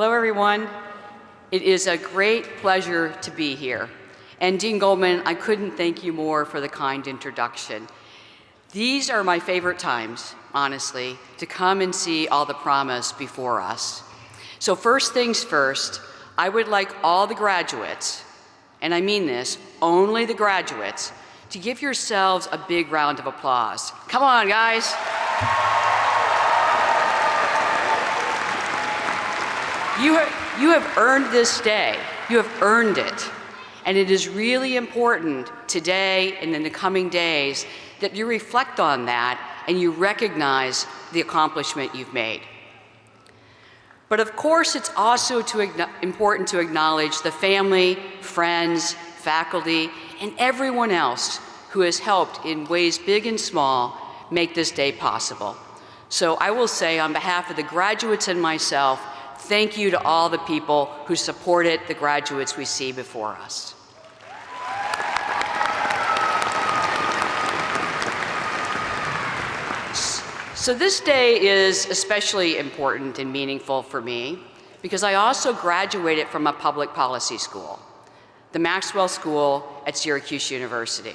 Hello, everyone. It is a great pleasure to be here. And Dean Goldman, I couldn't thank you more for the kind introduction. These are my favorite times, honestly, to come and see all the promise before us. So first things first, I would like all the graduates, and I mean this, only the graduates, to give yourselves a big round of applause. Come on, guys. You have earned this day. You have earned it. And it is really important today and in the coming days that you reflect on that and you recognize the accomplishment you've made. But of course, it's also important to acknowledge the family, friends, faculty, and everyone else who has helped in ways big and small make this day possible. So I will say on behalf of the graduates and myself, thank you to all the people who supported the graduates we see before us. So this day is especially important and meaningful for me because I also graduated from a public policy school, the Maxwell School at Syracuse University.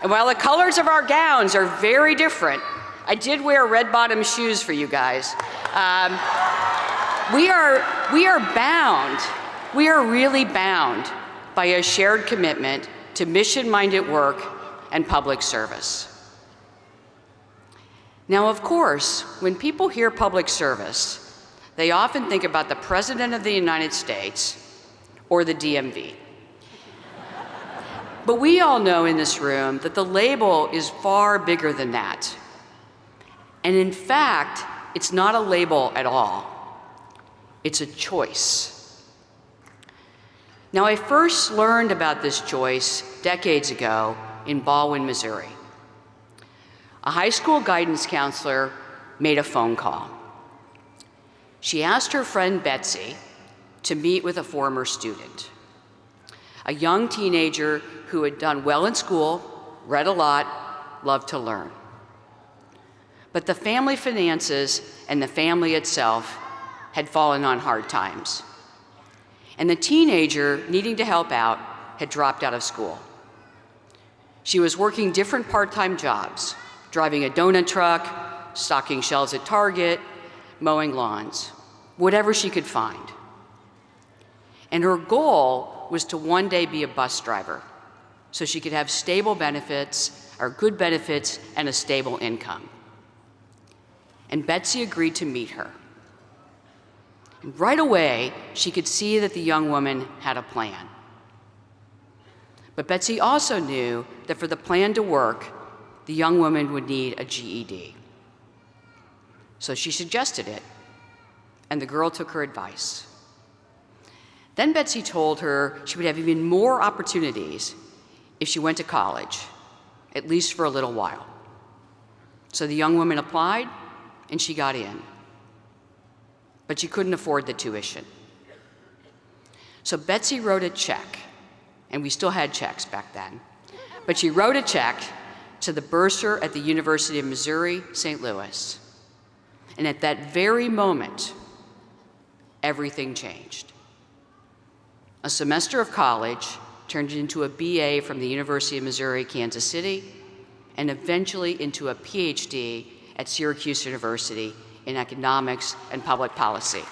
And while the colors of our gowns are very different, I did wear red bottom shoes for you guys. We are bound, we are really bound by a shared commitment to mission-minded work and public service. Now, of course, when people hear public service, they often think about the President of the United States or the DMV. But we all know in this room that the label is far bigger than that. And in fact, it's not a label at all. It's a choice. Now, I first learned about this choice decades ago in Baldwin, Missouri. A high school guidance counselor made a phone call. She asked her friend Betsy to meet with a former student, a young teenager who had done well in school, read a lot, loved to learn. But the family finances and the family itself had fallen on hard times. And the teenager, needing to help out, had dropped out of school. She was working different part-time jobs, driving a donut truck, stocking shelves at Target, mowing lawns, whatever she could find. And her goal was to one day be a bus driver so she could have stable benefits, or good benefits, and a stable income. And Betsy agreed to meet her. And right away, she could see that the young woman had a plan. But Betsy also knew that for the plan to work, the young woman would need a GED. So she suggested it, and the girl took her advice. Then Betsy told her she would have even more opportunities if she went to college, at least for a little while. So the young woman applied, and she got in. But she couldn't afford the tuition. So Betsy wrote a check, and we still had checks back then, but she wrote a check to the bursar at the University of Missouri, St. Louis. And at that very moment, everything changed. A semester of college turned into a BA from the University of Missouri, Kansas City, and eventually into a PhD at Syracuse University in economics and public policy.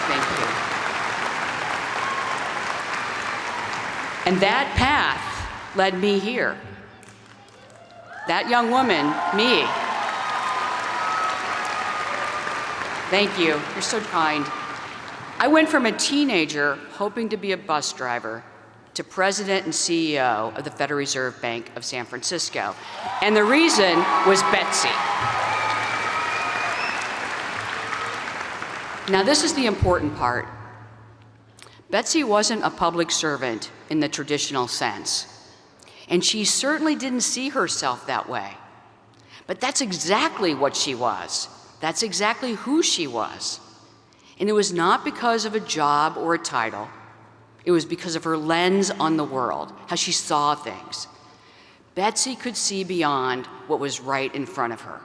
Thank you. And that path led me here. That young woman, me. Thank you, you're so kind. I went from a teenager hoping to be a bus driver to president and CEO of the Federal Reserve Bank of San Francisco. And the reason was Betsy. Now this is the important part. Betsy wasn't a public servant in the traditional sense. And she certainly didn't see herself that way. But that's exactly what she was. That's exactly who she was. And it was not because of a job or a title. It was because of her lens on the world, how she saw things. Betsy could see beyond what was right in front of her.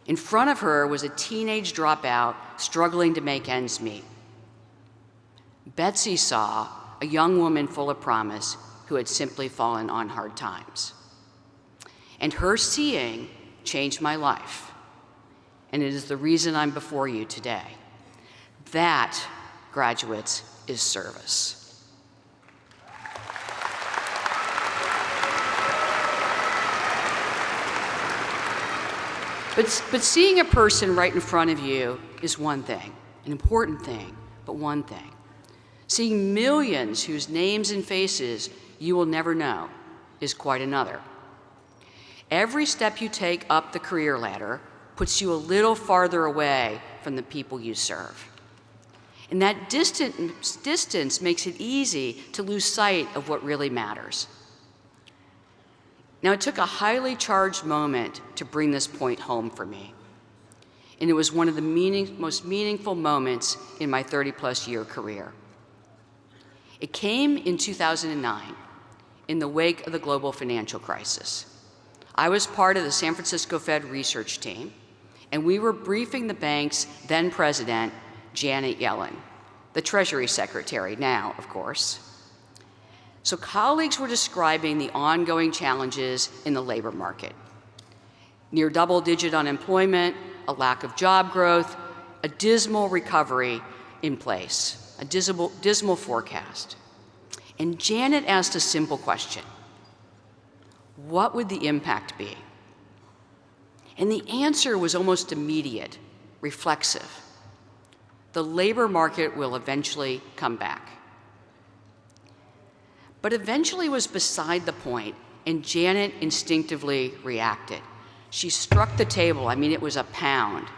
In front of her was a teenage dropout struggling to make ends meet. Betsy saw a young woman full of promise who had simply fallen on hard times. And her seeing changed my life, and it is the reason I'm before you today. That, graduates, is service. But seeing a person right in front of you is one thing, an important thing, but one thing. Seeing millions whose names and faces you will never know is quite another. Every step you take up the career ladder puts you a little farther away from the people you serve. And that distance makes it easy to lose sight of what really matters. Now, it took a highly charged moment to bring this point home for me. And it was one of the most meaningful moments in my 30-plus year career. It came in 2009, in the wake of the global financial crisis. I was part of the San Francisco Fed research team, and we were briefing the bank's then president, Janet Yellen, the Treasury Secretary now, of course. So colleagues were describing the ongoing challenges in the labor market. Near double-digit unemployment, a lack of job growth, a dismal recovery in place, a dismal forecast. And Janet asked a simple question: what would the impact be? And the answer was almost immediate, reflexive. The labor market will eventually come back. But eventually was beside the point, and Janet instinctively reacted. She struck the table, I mean, it was a pound,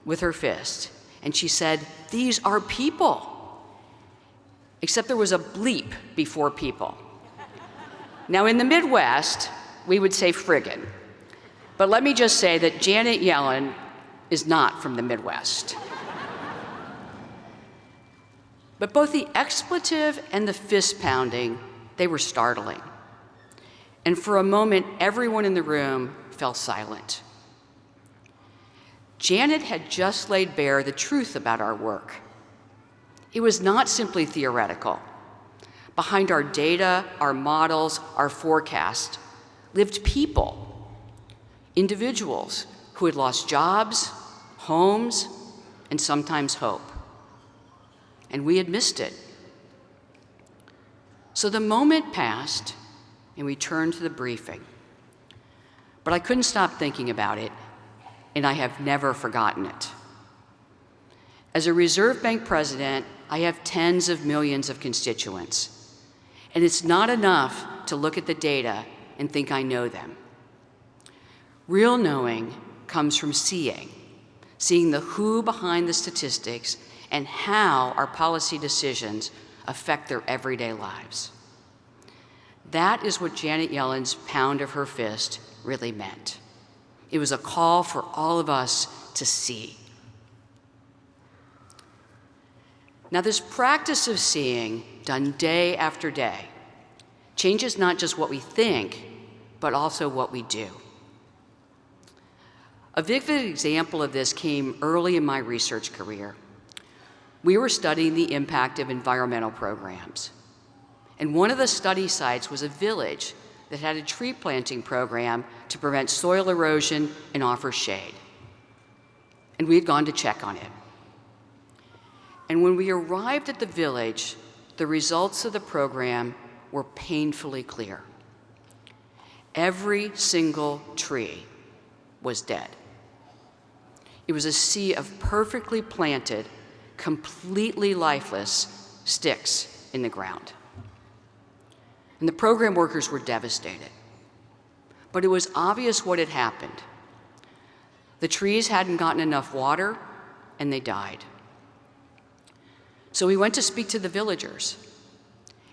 with her fist, and she said, "These are people." Except there was a bleep before people. Now, in the Midwest, we would say friggin'. But let me just say that Janet Yellen is not from the Midwest. But both the expletive and the fist pounding, they were startling. And for a moment, everyone in the room fell silent. Janet had just laid bare the truth about our work. It was not simply theoretical. Behind our data, our models, our forecast, lived people, individuals who had lost jobs, homes, and sometimes hope. And we had missed it. So the moment passed, and we turned to the briefing. But I couldn't stop thinking about it, and I have never forgotten it. As a Reserve Bank president, I have tens of millions of constituents. And it's not enough to look at the data and think I know them. Real knowing comes from seeing the who behind the statistics and how our policy decisions affect their everyday lives. That is what Janet Yellen's pound of her fist really meant. It was a call for all of us to see. Now, this practice of seeing, done day after day, changes not just what we think, but also what we do. A vivid example of this came early in my research career. We were studying the impact of environmental programs. And one of the study sites was a village that had a tree planting program to prevent soil erosion and offer shade. And we had gone to check on it. And when we arrived at the village, the results of the program were painfully clear. Every single tree was dead. It was a sea of perfectly planted, completely lifeless sticks in the ground. And the program workers were devastated. But it was obvious what had happened. The trees hadn't gotten enough water, and they died. So we went to speak to the villagers,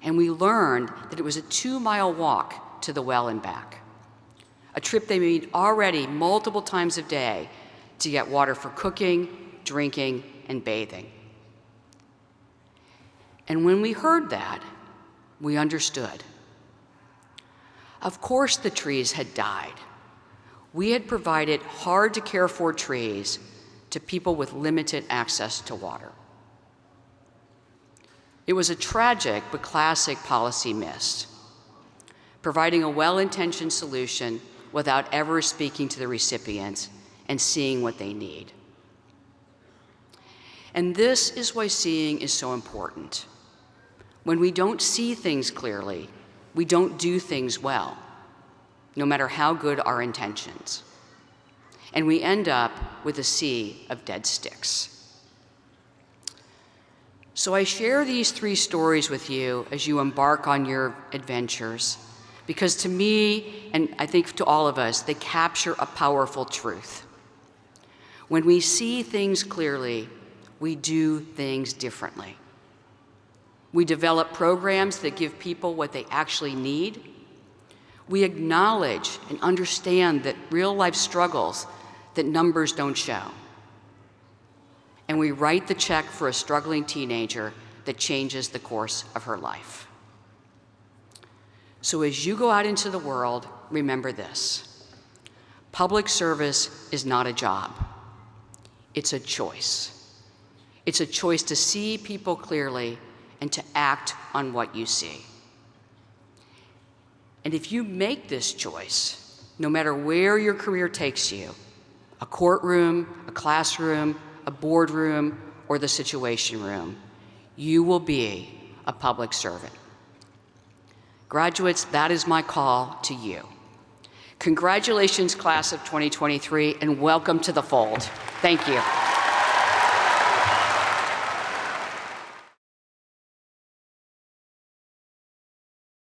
and we learned that it was a 2-mile walk to the well and back, a trip they made already multiple times a day to get water for cooking, drinking, and bathing. And when we heard that, we understood. Of course the trees had died. we had provided hard-to-care-for trees to people with limited access to water. It was a tragic but classic policy miss, providing a well-intentioned solution without ever speaking to the recipients and seeing what they need. And this is why seeing is so important. When we don't see things clearly, we don't do things well, no matter how good our intentions. And we end up with a sea of dead sticks. So I share these 3 stories with you as you embark on your adventures, because to me, and I think to all of us, they capture a powerful truth. When we see things clearly, we do things differently. We develop programs that give people what they actually need. We acknowledge and understand that real-life struggles that numbers don't show. And we write the check for a struggling teenager that changes the course of her life. So as you go out into the world, remember this: public service is not a job. It's a choice. It's a choice to see people clearly and to act on what you see. And if you make this choice, no matter where your career takes you, a courtroom, a classroom, a boardroom, or the situation room, you will be a public servant. Graduates, that is my call to you. Congratulations, class of 2023, and welcome to the fold. Thank you.